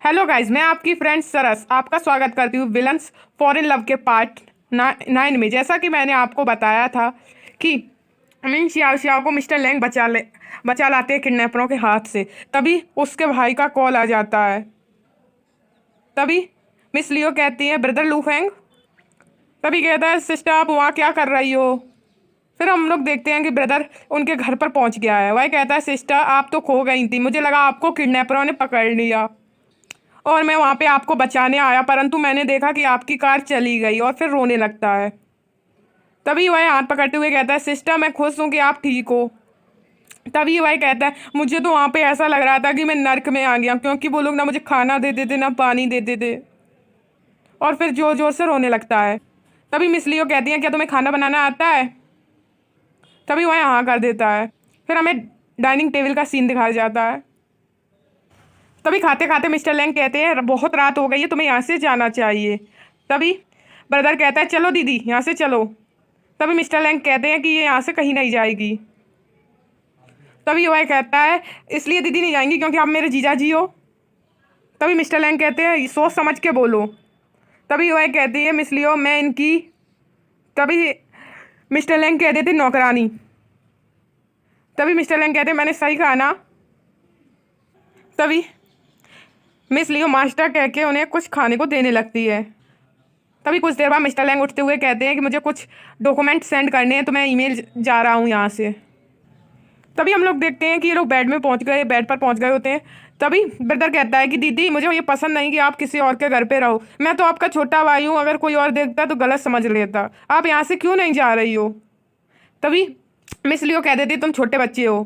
Hello guys, मैं आपकी friend सरस आपका स्वागत करती हूँ विलन्स फॉर इन लव के पार्ट 9 में। जैसा कि मैंने आपको बताया था कि मिन शियाओ को मिस्टर लैंग बचा लाते हैं किडनैपरों के हाथ से। तभी उसके भाई का कॉल आ जाता है। तभी मिस लियो कहती है ब्रदर लू फेंग। तभी कहता है सिस्टर आप वहाँ क्या कर रही हो। फिर हम लोग देखते हैं कि ब्रदर उनके घर पर पहुंच गया है। वह कहता है सिस्टर आप तो खो गई थी, मुझे लगा आपको किडनैपरों ने पकड़ लिया और मैं वहाँ पे आपको बचाने आया, परंतु मैंने देखा कि आपकी कार चली गई। और फिर रोने लगता है। तभी वह हाथ पकड़ते हुए कहता है सिस्टर मैं खुश हूँ कि आप ठीक हो। तभी वह कहता है मुझे तो वहाँ पे ऐसा लग रहा था कि मैं नर्क में आ गया, क्योंकि वो लोग ना मुझे खाना देते थे ना पानी देते थे। और फिर जोर जोर से रोने लगता है। तभी मिस लियो कहती है क्या तुम्हें खाना बनाना आता है। तभी वह हाँ कर देता है। फिर हमें डाइनिंग टेबल का सीन दिखाया जाता है। तभी खाते खाते मिस्टर लैंग कहते हैं बहुत रात हो गई है, तुम्हें यहाँ से जाना चाहिए। तभी ब्रदर कहता है चलो दीदी यहाँ से चलो। तभी मिस्टर लैंग कहते हैं कि ये यहाँ से कहीं नहीं जाएगी। तभी वह कहता है इसलिए दीदी नहीं जाएंगी क्योंकि आप मेरे जीजा जी हो। तभी मिस्टर लैंग कहते हैं सोच समझ के बोलो। तभी वह कहती है मिस लियो मैं इनकी। तभी मिस्टर लैंग कह देते नौकरानी। तभी मिस्टर लैंग कहते मैंने सही कहा ना। तभी मिस लियो मास्टर कह के उन्हें कुछ खाने को देने लगती है। तभी कुछ देर बाद मिस्टर लैंग उठते हुए कहते हैं कि मुझे कुछ डॉक्यूमेंट सेंड करने हैं तो मैं ईमेल जा रहा हूँ यहाँ से। तभी हम लोग देखते हैं कि ये लोग बेड पर पहुँच गए होते हैं। तभी ब्रदर कहता है कि दीदी मुझे ये पसंद नहीं कि आप किसी और के घर पे रहो, मैं तो आपका छोटा भाई हूँ, अगर कोई और देखता तो गलत समझ लेता, आप यहाँ से क्यों नहीं जा रही हो। तभी मिस लियो कह देती तुम छोटे बच्चे हो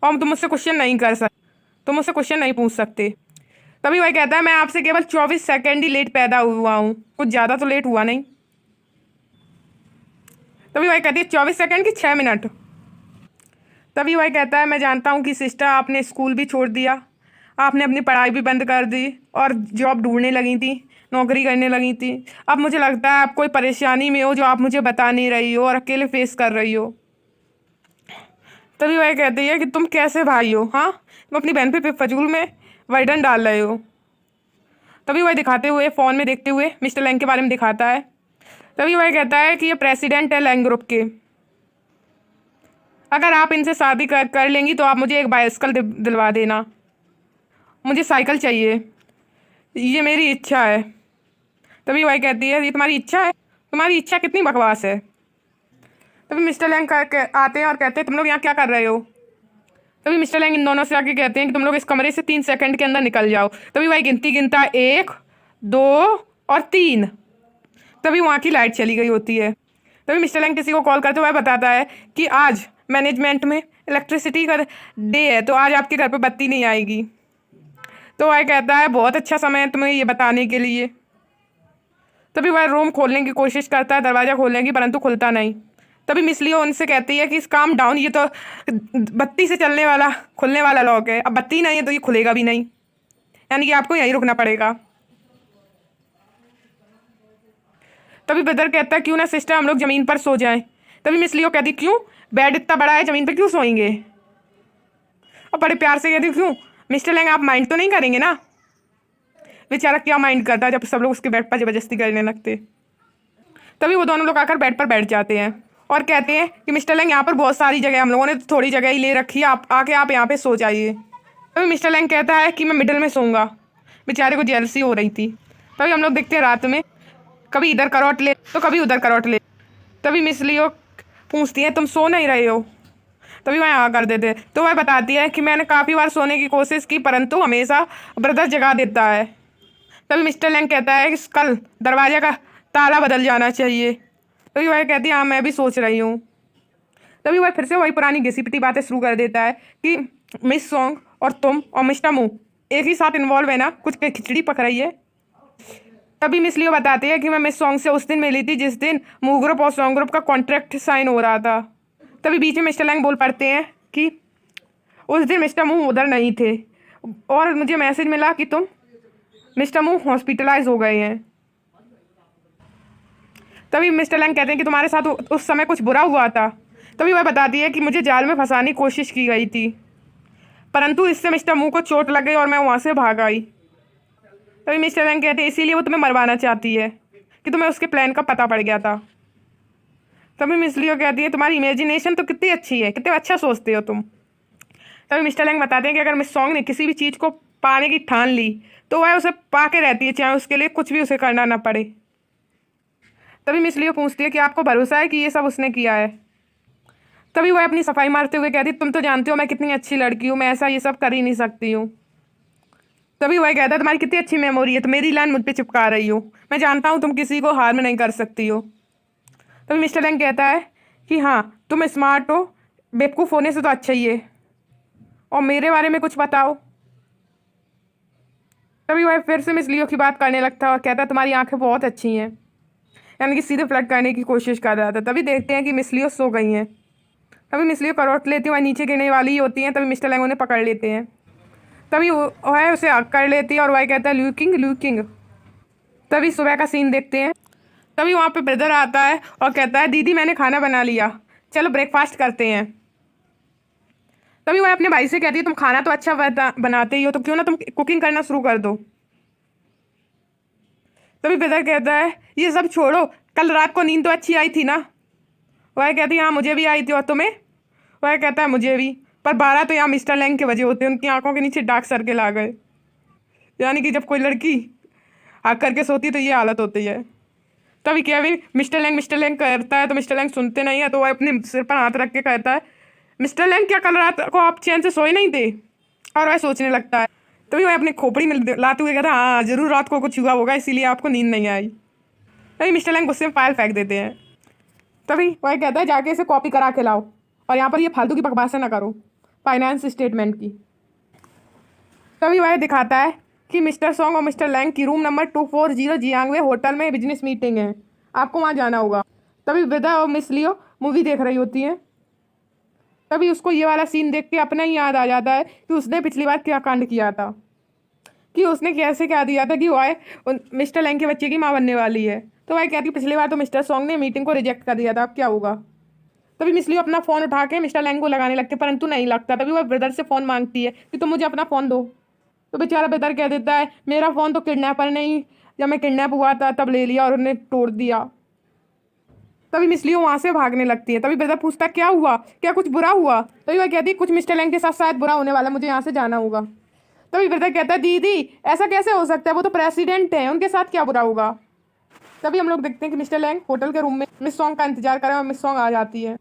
और तुम मुझसे क्वेश्चन नहीं कर सकते, तुम मुझसे क्वेश्चन नहीं पूछ सकते। तभी वही कहता है मैं आपसे केवल 24 सेकेंड ही लेट पैदा हुआ हूँ, कुछ ज़्यादा तो लेट हुआ नहीं। तभी वही कहती है 24 सेकेंड की 6 मिनट। तभी वही कहता है मैं जानता हूँ कि सिस्टर आपने स्कूल भी छोड़ दिया, आपने अपनी पढ़ाई भी बंद कर दी और जॉब ढूंढने लगी थी, नौकरी करने लगी थी। अब मुझे लगता है आप कोई परेशानी में हो जो आप मुझे बता नहीं रही हो और अकेले फेस कर रही हो। तभी वह कहती है कि तुम कैसे भाई हो, हाँ तुम अपनी बहन पे फजूल में वर्डन डाल रहे हो। तभी वह दिखाते हुए फ़ोन में देखते हुए मिस्टर लैंग के बारे में दिखाता है। तभी वह कहता है कि ये प्रेसिडेंट है लैंग ग्रुप के, अगर आप इनसे शादी कर लेंगी तो आप मुझे एक बाइसिकल दिलवा देना, मुझे साइकिल चाहिए, ये मेरी इच्छा है। तभी वह कहती है ये तुम्हारी इच्छा है, तुम्हारी इच्छा कितनी बकवास है। तभी मिस्टर लैंग आते हैं और कहते हैं तुम लोग यहाँ क्या कर रहे हो। तभी मिस्टर लैंग इन दोनों से आके कहते हैं कि तुम लोग इस कमरे से 3 सेकंड के अंदर निकल जाओ। तभी वही गिनता 1 2 और 3। तभी वहाँ की लाइट चली गई होती है। तभी मिस्टर लैंग किसी को कॉल करते हुए बताता है कि आज मैनेजमेंट में इलेक्ट्रिसिटी का डे है तो आज आपके घर पे बत्ती नहीं आएगी। तो वह कहता है बहुत अच्छा समय है तुम्हें ये बताने के लिए। तभी वह रूम खोलने की कोशिश करता है, दरवाज़ा खोलने की, परंतु खुलता नहीं। तभी मिस लियो उनसे कहती है कि इस काम डाउन, ये तो बत्ती से चलने वाला खुलने वाला लॉक है, अब बत्ती नहीं है तो ये खुलेगा भी नहीं, यानी कि आपको यहीं रुकना पड़ेगा। तभी ब्रदर कहता है क्यों ना सिस्टर हम लोग ज़मीन पर सो जाएं। तभी मिस लियो कहती क्यों, बेड इतना बड़ा है ज़मीन पर क्यों सोएंगे। और बड़े प्यार से कहती क्यों मिस्टर लैंग आप माइंड तो नहीं करेंगे ना। बेचारा क्या माइंड करता है जब सब लोग उसके बेड पर ज़बरदस्ती करने लगते। तभी वो दोनों लोग आकर बेड पर बैठ जाते हैं और कहते हैं कि मिस्टर लैंग यहाँ पर बहुत सारी जगह, हम लोगों ने तो थोड़ी जगह ही ले रखी है, आप यहाँ पे सो जाइए। तभी मिस्टर लैंग कहता है कि मैं मिडिल में सोऊंगा, बेचारे को जेलसी हो रही थी। तभी हम लोग देखते हैं रात में कभी इधर करवट ले तो कभी उधर करवट ले। तभी मिस लियो पूछती है तुम सो नहीं रहे हो। तभी वह हाँ कर देते तो वह बताती है कि मैंने काफ़ी बार सोने की कोशिश की परंतु हमेशा ब्रदर जगा देता है। तभी मिस्टर लैंग कहता है कि कल दरवाजे का ताला बदल जाना चाहिए। तभी वह कहती है हाँ मैं भी सोच रही हूँ। तभी वह फिर से वही पुरानी घिसी पिटी बातें शुरू कर देता है कि मिस सॉन्ग और तुम और मिस्टर मुंह एक ही साथ इन्वॉल्व है ना, कुछ खिचड़ी पक रही है। तभी मिस लियो बताती है कि मैं मिस सॉन्ग से उस दिन मिली थी जिस दिन मूव ग्रुप और सॉन्ग ग्रुप का कॉन्ट्रैक्ट साइन हो रहा था। तभी बीच में मिस्टर लैंग बोल पड़ते हैं कि उस दिन मिस्टर मुंह उधर नहीं थे और मुझे मैसेज मिला कि तुम मिस्टर मुंह हॉस्पिटलाइज हो गए हैं। तभी मिस्टर लैंग कहते हैं कि तुम्हारे साथ उस समय कुछ बुरा हुआ था। तभी वह बताती है कि मुझे जाल में फंसाने की कोशिश की गई थी परंतु इससे मिस्टर मुंह को चोट लग गई और मैं वहाँ से भाग आई। तभी मिस्टर लैंग कहते हैं इसीलिए वो तुम्हें मरवाना चाहती है कि तुम्हें उसके प्लान का पता पड़ गया था। तभी मिस लियो कहती है तुम्हारी इमेजिनेशन तो कितनी अच्छी है, कितने अच्छा सोचते हो तुम। तभी मिस्टर लैंग बताते हैं कि अगर मिस सॉन्ग ने किसी भी चीज़ को पाने की ठान ली तो वह उसे पा के रहती है, चाहे उसके लिए कुछ भी उसे करना ना पड़े। तभी मिस लियो पूछती है कि आपको भरोसा है कि ये सब उसने किया है। तभी वह अपनी सफाई मारते हुए कहती है तुम तो जानते हो मैं कितनी अच्छी लड़की हूँ, मैं ऐसा ये सब कर ही नहीं सकती हूँ। तभी वह कहता है तुम्हारी कितनी अच्छी मेमोरी है, तो मेरी लाइन मुझ पर चिपका रही हो, मैं जानता हूँ तुम किसी को हार में नहीं कर सकती हो। तभी मिस्टर लैंग कहता है कि हाँ तुम स्मार्ट हो, बेवकूफ़ होने से तो अच्छा ही है, और मेरे बारे में कुछ बताओ। तभी वह फिर से मिस लियो की बात करने लगता है और कहता है तुम्हारी आंखें बहुत अच्छी हैं, यानी कि सीधे फ्लर्ट करने की कोशिश कर रहा था। तभी देखते हैं कि मिस लियो सो गई हैं। तभी मिस लियो करवट लेती है, वह नीचे गिरने वाली ही होती हैं। तभी मिस्टर लैंग उन्हें पकड़ लेते हैं। तभी वह उसे हक कर लेती है और वह कहता है ल्यूकिंग ल्यूकिंग। तभी सुबह का सीन देखते हैं। तभी वहाँ पे ब्रदर आता है और कहता है दीदी मैंने खाना बना लिया, चलो ब्रेकफास्ट करते हैं। तभी वह अपने भाई से कहती है तुम खाना तो अच्छा बनाते ही हो, तो क्यों ना तुम कुकिंग करना शुरू कर दो। तभी ब्रदर कहता है ये सब छोड़ो, कल रात को नींद तो अच्छी आई थी ना। वह कहती है हाँ मुझे भी आई थी, और तुम्हें। वह कहता है मुझे भी, पर 12 तो यहाँ मिस्टर लैंग के वजह होते हैं, उनकी आंखों के नीचे डार्क सर्कल आ गए। यानी कि जब कोई लड़की आग करके सोती है तो ये हालत होती है। तभी केविन मिस्टर लैंग करता है तो मिस्टर लैंग सुनते नहीं है, तो वह अपने सिर पर हाथ रख के कहता है मिस्टर लैंग क्या कल रात को आप चैन से सोए नहीं थे। और वह सोचने लगता है। तभी वह अपनी खोपड़ी में लाते हुए कहता है हाँ जरूर रात को कुछ हुआ होगा इसीलिए आपको नींद नहीं आई। तभी मिस्टर लैंग गुस्से में फाइल फेंक देते हैं। तभी वह कहता है जाके इसे कॉपी करा के लाओ, और यहाँ पर ये फालतू की बकवासें ना करो फाइनेंस स्टेटमेंट की। तभी वह दिखाता है कि मिस्टर सॉन्ग और मिस्टर लैंग की रूम नंबर 240 जियांगवे होटल में बिजनेस मीटिंग है, आपको वहाँ जाना होगा। तभी विदा और मिस लियो मूवी देख रही होती हैं। तभी उसको ये वाला सीन देख के अपना ही याद आ जाता है कि उसने पिछली बार क्या कांड किया था, कि उसने कैसे क्या दिया था कि वह मिस्टर लैंग के बच्चे की माँ बनने वाली है। तो वह कहती पिछली बार तो मिस्टर सॉन्ग ने मीटिंग को रिजेक्ट कर दिया था, अब क्या होगा। तभी मिस लियो अपना फ़ोन उठा के मिस्टर लैंग को लगाने लगते परंतु नहीं लगता। तभी वह ब्रदर से फ़ोन मांगती है कि तुम मुझे अपना फ़ोन दो। तो बेचारा ब्रदर कह देता है मेरा फ़ोन तो किडनैपर नहीं, जब मैं किडनैप हुआ था तब ले लिया और उन्हें तोड़ दिया। तभी मिस लियो वहाँ से भागने लगती है। तभी ब्रदर पूछता क्या हुआ, क्या कुछ बुरा हुआ। तभी वह कहती है कुछ मिस्टर लैंग के साथ शायद बुरा होने वाला, मुझे यहाँ से जाना होगा। तभी ब्रदर कहता है दीदी ऐसा कैसे हो सकता है, वो तो प्रेसिडेंट है, उनके साथ क्या बुरा होगा। तभी हम लोग देखते हैं कि मिस्टर लैंग होटल के रूम में मिस सॉन्ग का इंतजार कर रहे हैं और मिस सॉन्ग आ जाती है।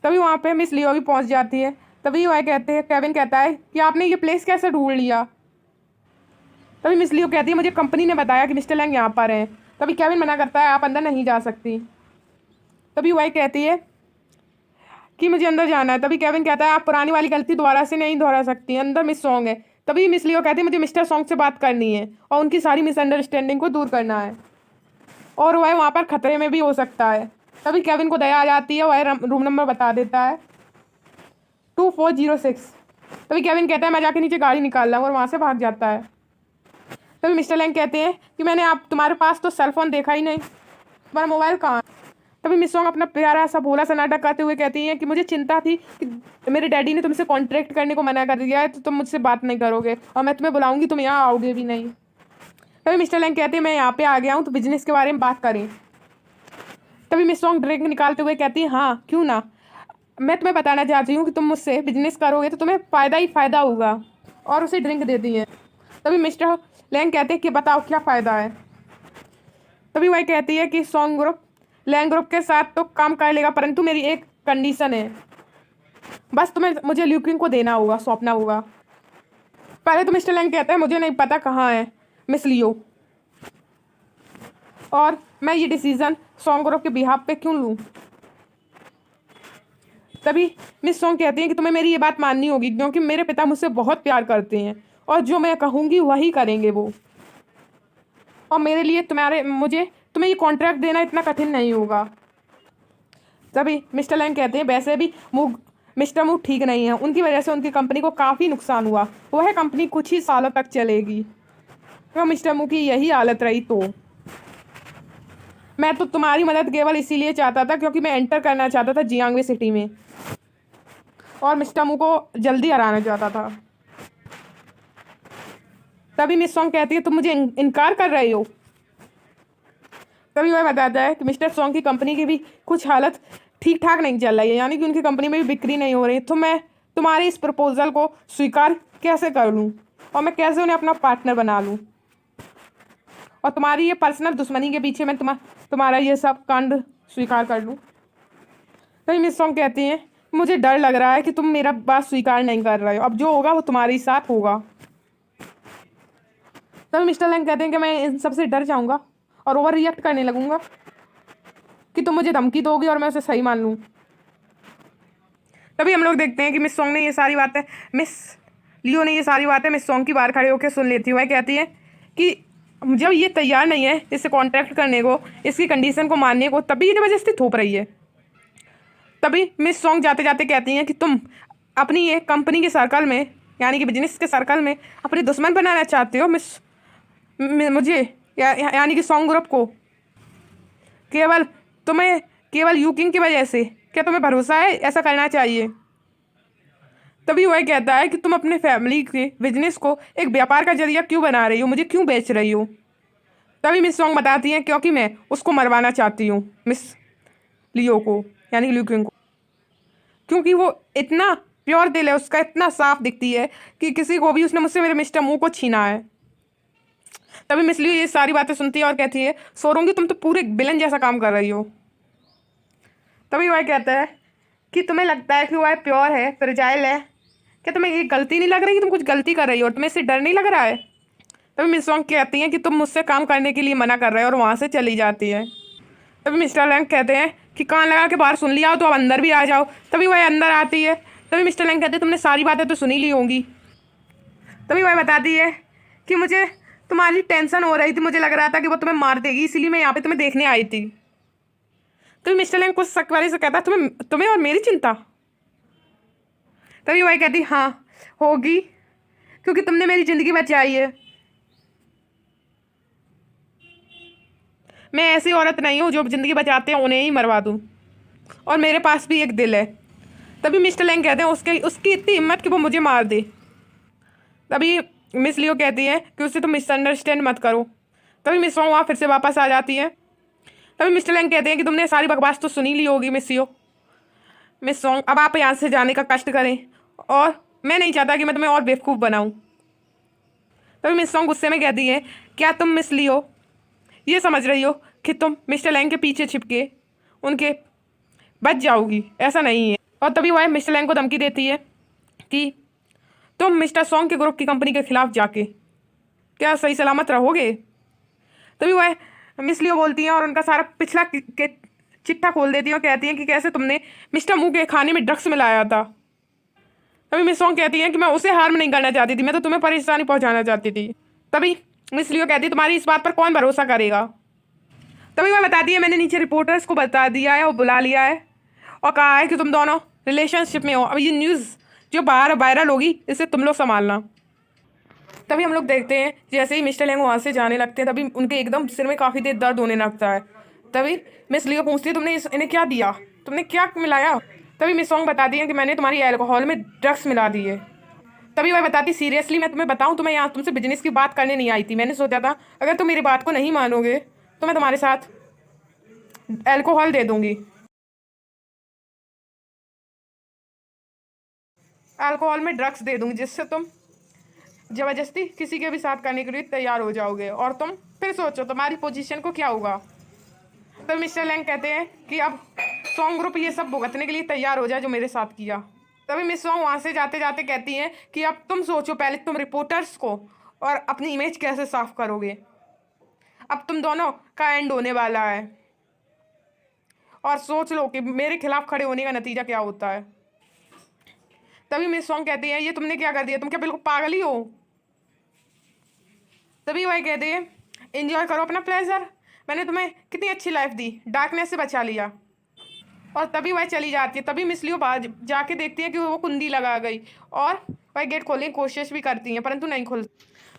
तभी वहाँ पे मिस लियो भी पहुँच जाती है। तभी वह कहते हैं केविन कहता है कि आपने ये प्लेस कैसे ढूंढ लिया। तभी मिस लियो कहती है मुझे कंपनी ने बताया कि मिस्टर लैंग यहाँ पर हैं। तभी केविन मना करता है आप अंदर नहीं जा सकती। तभी वह कहती है कि मुझे अंदर जाना है। तभी केविन कहता है आप पुरानी वाली गलती दोबारा से नहीं दोहरा सकती, अंदर मिस सॉन्ग है। तभी मिस लियो कहती है मुझे मिस्टर सॉन्ग से बात करनी है और उनकी सारी मिसअंडरस्टैंडिंग को दूर करना है, और वह वहाँ पर खतरे में भी हो सकता है। तभी केविन को दया आ जाती है, वह रूम नंबर बता देता है 2406। तभी केविन कहता है मैं जाके नीचे गाड़ी निकाल रहा हूँ, और वहाँ से भाग जाता है। तभी मिस्टर लैंग कहते हैं कि मैंने आप तुम्हारे पास तो सेल फोन देखा ही नहीं, तुम्हारा मोबाइल कहाँ है। तभी मिस सॉन्ग अपना प्यारा सा भोला सा नाटक करते हुए कहती हैं कि मुझे चिंता थी कि मेरे डैडी ने तुमसे कॉन्ट्रैक्ट करने को मना कर दिया है, तो तुम मुझसे बात नहीं करोगे और मैं तुम्हें बुलाऊंगी तुम यहाँ आओगे भी नहीं। तभी मिस्टर लैंग कहते हैं मैं यहाँ पे आ गया हूँ तो बिजनेस के बारे में बात करें। तभी मिस सॉन्ग ड्रिंक निकालते हुए कहती है हाँ क्यों ना, मैं तुम्हें बताना चाहती हूँ कि तुम मुझसे बिजनेस करोगे तो तुम्हें फ़ायदा ही फ़ायदा होगा, और उसे ड्रिंक देती हैं। तभी मिस्टर लैंग कहते हैं कि बताओ क्या फ़ायदा है। तभी वह कहती है कि सॉन्ग ग्रुप लैंग ग्रुप के साथ तो काम कर लेगा, परंतु मेरी एक कंडीशन है, बस तुम्हें मुझे ल्यूकिंग को देना होगा, सौंपना होगा। पहले तो मिस्टर लैंग कहता है मुझे नहीं पता कहाँ है मिस लियो, और मैं ये डिसीज़न सॉन्ग ग्रुप के बिहाफ पे क्यों लूँ। तभी मिस सॉन्ग कहती हैं कि तुम्हें मेरी ये बात माननी होगी क्योंकि मेरे पिता मुझसे बहुत प्यार करते हैं और जो मैं कहूँगी वही करेंगे वो, और मेरे लिए तुम्हें ये कॉन्ट्रैक्ट देना इतना कठिन नहीं होगा। तभी मिस्टर लैंग कहते हैं वैसे भी मिस्टर मूग ठीक नहीं है, उनकी वजह से उनकी कंपनी को काफ़ी नुकसान हुआ, वह कंपनी कुछ ही सालों तक चलेगी। तो मिस्टर मूग की यही हालत रही तो मैं तो तुम्हारी मदद केवल इसीलिए चाहता था क्योंकि मैं एंटर करना चाहता था जियांगवे सिटी में और मिस्टर मू को जल्दी हराना चाहता था। तभी मिस सॉन्ग कहती है तुम मुझे इनकार कर रहे हो। तभी वह बताता है कि मिस्टर सॉन्ग की कंपनी की भी कुछ हालत ठीक ठाक नहीं चल रही है, यानी कि उनकी कंपनी में भी बिक्री नहीं हो रही। तो मैं तुम्हारे इस प्रपोजल को स्वीकार कैसे कर लूँ, और मैं कैसे उन्हें अपना पार्टनर बना लूँ, और तुम्हारी ये पर्सनल दुश्मनी के पीछे मैं तुम्हारा ये सब कांड स्वीकार कर लूँ। तभी मिस सॉन्ग कहती हैं मुझे डर लग रहा है कि तुम मेरा बात स्वीकार नहीं कर रहे हो, अब जो होगा वो तुम्हारे साथ होगा। तभी मिस्टर लैंग कहते हैं कि मैं इन सबसे डर जाऊंगा और ओवर रिएक्ट करने लगूंगा कि तुम मुझे धमकी दोगी और मैं उसे सही मान लूँ। तभी हम लोग देखते हैं कि मिस सॉन्ग ने ये सारी बातें मिस लियो ने ये सारी बातें मिस सॉन्ग की बाहर खड़े होकर सुन लेती हुई कहती है कि जब ये तैयार नहीं है इससे कॉन्ट्रैक्ट करने को, इसकी कंडीशन को मानने को, तभी ये ज़बरदस्ती थोप रही है। तभी मिस सॉन्ग जाते जाते कहती हैं कि तुम अपनी ये कंपनी के सर्कल में, यानी कि बिजनेस के सर्कल में अपनी दुश्मन बनाना चाहते हो मुझे, यानी कि सॉन्ग ग्रुप को, केवल तुम्हें केवल यूकिंग की वजह से। क्या तुम्हें भरोसा है ऐसा करना चाहिए? तभी वह कहता है कि तुम अपने फैमिली के बिजनेस को एक व्यापार का जरिया क्यों बना रही हो, मुझे क्यों बेच रही हो? तभी मिस सॉन्ग बताती हैं क्योंकि मैं उसको मरवाना चाहती हूँ, मिस लियो को, यानी कि ल्यूकिंग को, क्योंकि वो इतना प्योर दिल है उसका, इतना साफ दिखती है कि किसी को भी उसने मुझसे मेरे मिस्टर मुंह को छीना है। तभी मिस लियो ये सारी बातें सुनती है और कहती है सोरूंगी तुम तो पूरे विलन जैसा काम कर रही हो। तभी वह कहता है कि तुम्हें लगता है कि वह प्योर है, फ्रेजाइल है, क्या तुम्हें ये गलती नहीं लग रही कि तुम कुछ गलती कर रही हो और तुम्हें इससे डर नहीं लग रहा है? तभी मिस सॉन्ग कहती हैं कि तुम मुझसे काम करने के लिए मना कर रहे हो और वहाँ से चली जाती है। तभी मिस्टर लैंग कहते हैं कि कान लगा के बाहर सुन लिया हो तो अब अंदर भी आ जाओ। तभी वह अंदर आती है। तभी मिस्टर लैंग कहते हैं तुमने सारी बातें तो सुनी ली होंगी। तभी वह बताती है कि मुझे तुम्हारी टेंशन हो रही थी, मुझे लग रहा था कि वो तुम्हें मार देगी, इसीलिए मैं यहाँ पे तुम्हें देखने आई थी। तभी मिस्टर लैंग कुछ शक वाले से कहता तुम्हें तुम्हें और मेरी चिंता? तभी वह कहती हाँ होगी, क्योंकि तुमने मेरी ज़िंदगी बचाई है। मैं ऐसी औरत नहीं हूँ जो ज़िंदगी बचाते हैं उन्हें ही मरवा दूँ, और मेरे पास भी एक दिल है। तभी मिस्टर लैंग कहते हैं उसकी इतनी हिम्मत कि वो मुझे मार दे। तभी मिस लियो कहती है कि उससे तुम मिसअंडरस्टैंड मत करो। तभी मिस वहाँ फिर से वापस आ जाती है। तभी मिस्टर लैंग कहते हैं कि तुमने सारी बकवास तो सुनी ली होगी मिस लियो, मिस सॉन्ग, अब आप यहाँ से जाने का कष्ट करें, और मैं नहीं चाहता कि मैं तुम्हें और बेवकूफ़ बनाऊँ। तभी मिस सॉन्ग गुस्से में कहती है क्या तुम मिस लियो ये समझ रही हो कि तुम मिस्टर लैंग के पीछे छिपके उनके बच जाओगी? ऐसा नहीं है। और तभी वह मिस्टर लैंग को धमकी देती है कि तुम मिस्टर सॉन्ग के ग्रुप की कंपनी के खिलाफ जाके क्या सही सलामत रहोगे? तभी वह मिस लियो बोलती हैं और उनका सारा पिछला के चिट्ठा खोल देती हैं और कहती हैं कि कैसे तुमने मिस्टर मुंह के खाने में ड्रग्स मिलाया था। तभी मिस सॉन्ग कहती हैं कि मैं उसे हार्म नहीं करना चाहती थी, मैं तो तुम्हें परेशानी पहुंचाना चाहती थी। तभी मिस लियो कहती है तुम्हारी इस बात पर कौन भरोसा करेगा? तभी वह बताती है मैंने नीचे रिपोर्टर्स को बता दिया है और बुला लिया है और कहा है कि तुम दोनों रिलेशनशिप में हो। अब ये न्यूज़ जो बाहर वायरल होगी इसे तुम लोग संभालना। तभी हम लोग देखते हैं जैसे ही मिस्टर लैंग वहाँ से जाने लगते हैं तभी उनके एकदम सिर में काफ़ी देर दर्द होने लगता है। तभी मिस लियो पूछती है तुमने इन्हें क्या दिया, तुमने क्या मिलाया? तभी मिस सॉन्ग बताती है कि मैंने तुम्हारी अल्कोहल में ड्रग्स मिला दिए। तभी वह बताती सीरियसली मैं तुम्हें बताऊं तो मैं यहाँ तुमसे बिजनेस की बात करने नहीं आई थी, मैंने सोचा था अगर तुम मेरी बात को नहीं मानोगे तो मैं तुम्हारे साथ अल्कोहल दे दूंगी, अल्कोहल में ड्रग्स दे दूंगी जिससे तुम ज़बरदस्ती किसी के भी साथ करने के लिए तैयार हो जाओगे, और तुम फिर सोचो तुम्हारी पोजीशन को क्या होगा। तो मिस्टर लैंग कहते हैं कि अब सॉन्ग ग्रुप ये सब भुगतने के लिए तैयार हो जाए जो मेरे साथ किया। तभी मिस सॉन्ग वहाँ से जाते जाते कहती हैं कि अब तुम सोचो पहले तुम रिपोर्टर्स को और अपनी इमेज कैसे साफ करोगे। अब तुम दोनों का एंड होने वाला है, और सोच लो कि मेरे खिलाफ खड़े होने का नतीजा क्या होता है। तभी मिस सॉन्ग कहती है ये तुमने क्या कर दिया, तुम क्या बिल्कुल पागल ही हो? तभी वह कहते हैं एंजॉय करो अपना प्लेजर, मैंने तुम्हें कितनी अच्छी लाइफ दी, डार्कनेस से बचा लिया। और तभी वह चली जाती है। तभी मिस लियो बाहर जाके देखती है कि वो कुंडी लगा गई, और वह गेट खोलने की कोशिश भी करती हैं परंतु नहीं खुल।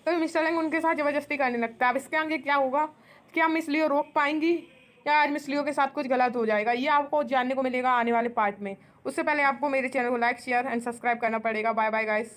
तभी मिस्टर लैंग उनके साथ ज़बरदस्ती करने लगता है। अब इसके आगे क्या होगा, क्या मिस लियो रोक पाएंगी या आज मिस लियो के साथ कुछ गलत हो जाएगा, ये आपको जानने को मिलेगा आने वाले पार्ट में। उससे पहले आपको मेरे चैनल को लाइक शेयर एंड सब्सक्राइब करना पड़ेगा। Bye bye guys.